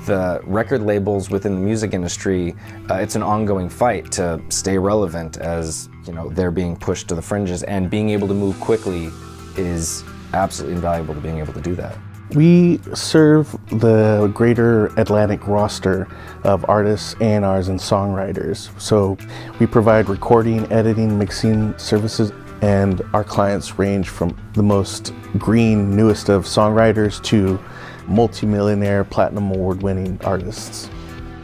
the record labels within the music industry, it's an ongoing fight to stay relevant as, you know, they're being pushed to the fringes, and being able to move quickly is absolutely invaluable to being able to do that. We serve the greater Atlantic roster of artists, A&Rs, and songwriters. So we provide recording, editing, mixing services, and our clients range from the most green, newest of songwriters to multi-millionaire, platinum award-winning artists.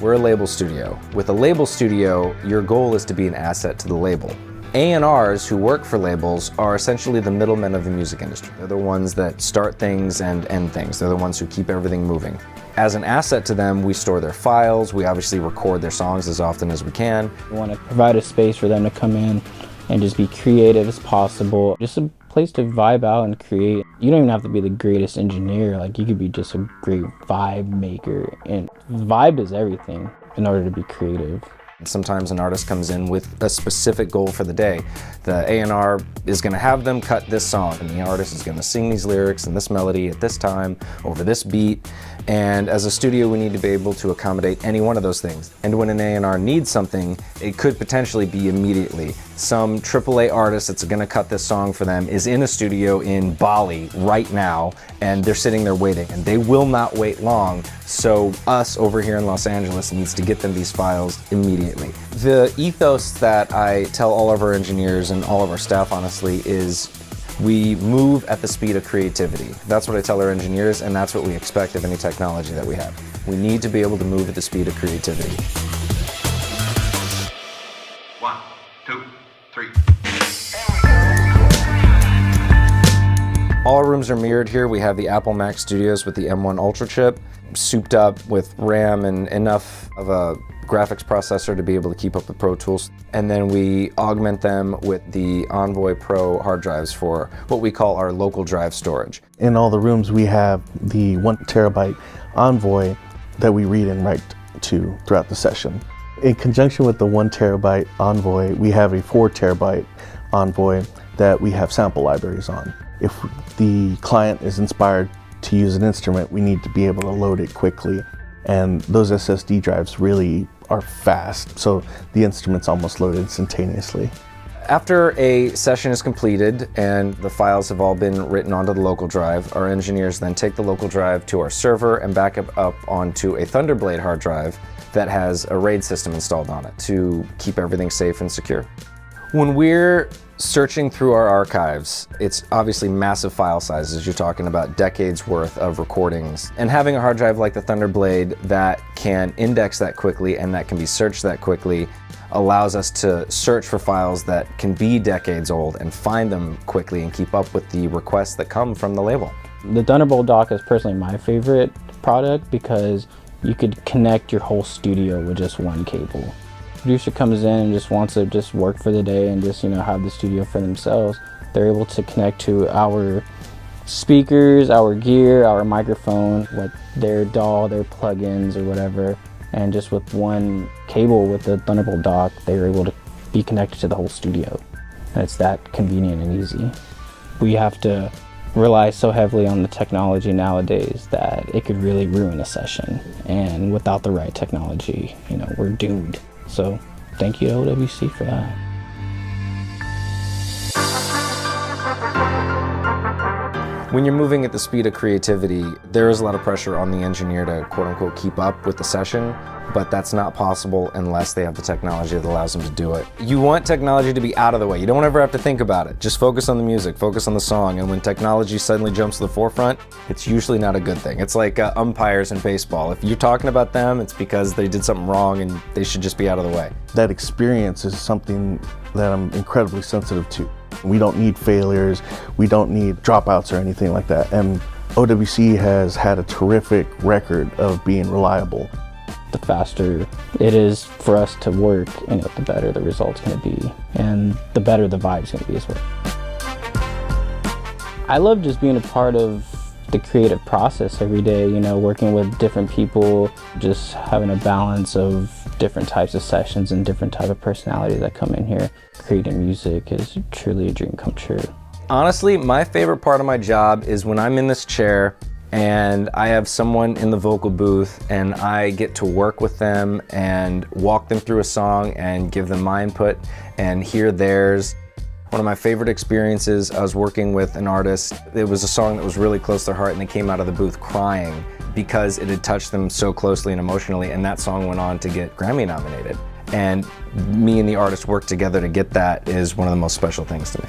We're a label studio. With a label studio, your goal is to be an asset to the label. A&Rs who work for labels are essentially the middlemen of the music industry. They're the ones that start things and end things. They're the ones who keep everything moving. As an asset to them, we store their files. We obviously record their songs as often as we can. We want to provide a space for them to come in and just be creative as possible. Just a place to vibe out and create. You don't even have to be the greatest engineer. Like, you could be just a great vibe maker. And vibe is everything in order to be creative. Sometimes an artist comes in with a specific goal for the day. The A&R is going to have them cut this song, and the artist is going to sing these lyrics and this melody at this time over this beat. And as a studio, we need to be able to accommodate any one of those things. And when an A&R needs something, it could potentially be immediately. Some AAA artist that's going to cut this song for them is in a studio in Bali right now, and they're sitting there waiting, and they will not wait long. So us over here in Los Angeles needs to get them these files immediately. The ethos that I tell all of our engineers and all of our staff, honestly, is we move at the speed of creativity. That's what I tell our engineers, and that's what we expect of any technology that we have. We need to be able to move at the speed of creativity. 1, 2, 3. All our rooms are mirrored here. We have the Apple Mac Studios with the M1 Ultra chip, souped up with RAM and enough of a graphics processor to be able to keep up with Pro Tools. And then we augment them with the Envoy Pro hard drives for what we call our local drive storage. In all the rooms, we have the 1 terabyte Envoy that we read and write to throughout the session. In conjunction with the 1 terabyte Envoy, we have a 4 terabyte Envoy that we have sample libraries on. If the client is inspired to use an instrument, we need to be able to load it quickly. And those SSD drives really are fast, so the instrument's almost loaded instantaneously. After a session is completed and the files have all been written onto the local drive, our engineers then take the local drive to our server and back it up onto a Thunderblade hard drive that has a RAID system installed on it to keep everything safe and secure. When we're searching through our archives, it's obviously massive file sizes. You're talking about decades worth of recordings. And having a hard drive like the Thunderblade that can index that quickly and that can be searched that quickly allows us to search for files that can be decades old and find them quickly and keep up with the requests that come from the label. The Thunderbolt dock is personally my favorite product because you could connect your whole studio with just one cable. Producer comes in and just wants to just work for the day and just, you know, have the studio for themselves. They're able to connect to our speakers, our gear, our microphone, what their DAW, their plugins or whatever. And just with one cable with the Thunderbolt dock, they're able to be connected to the whole studio. And it's that convenient and easy. We have to rely so heavily on the technology nowadays that it could really ruin a session. And without the right technology, you know, we're doomed. So thank you to OWC for that. When you're moving at the speed of creativity, there is a lot of pressure on the engineer to quote unquote keep up with the session, but that's not possible unless they have the technology that allows them to do it. You want technology to be out of the way. You don't ever have to think about it. Just focus on the music, focus on the song, and when technology suddenly jumps to the forefront, it's usually not a good thing. It's like umpires in baseball. If you're talking about them, it's because they did something wrong and they should just be out of the way. That experience is something that I'm incredibly sensitive to. We don't need failures, we don't need dropouts or anything like that. And OWC has had a terrific record of being reliable. The faster it is for us to work, you know, the better the result's gonna be, and the better the vibe's gonna be as well. I love just being a part of the creative process every day, you know, working with different people, just having a balance of different types of sessions and different type of personalities that come in here. Creating music is truly a dream come true. Honestly, my favorite part of my job is when I'm in this chair and I have someone in the vocal booth and I get to work with them and walk them through a song and give them my input and hear theirs. One of my favorite experiences, I was working with an artist. It was a song that was really close to their heart and they came out of the booth crying because it had touched them so closely and emotionally, and that song went on to get Grammy nominated. And me and the artist worked together to get that is one of the most special things to me.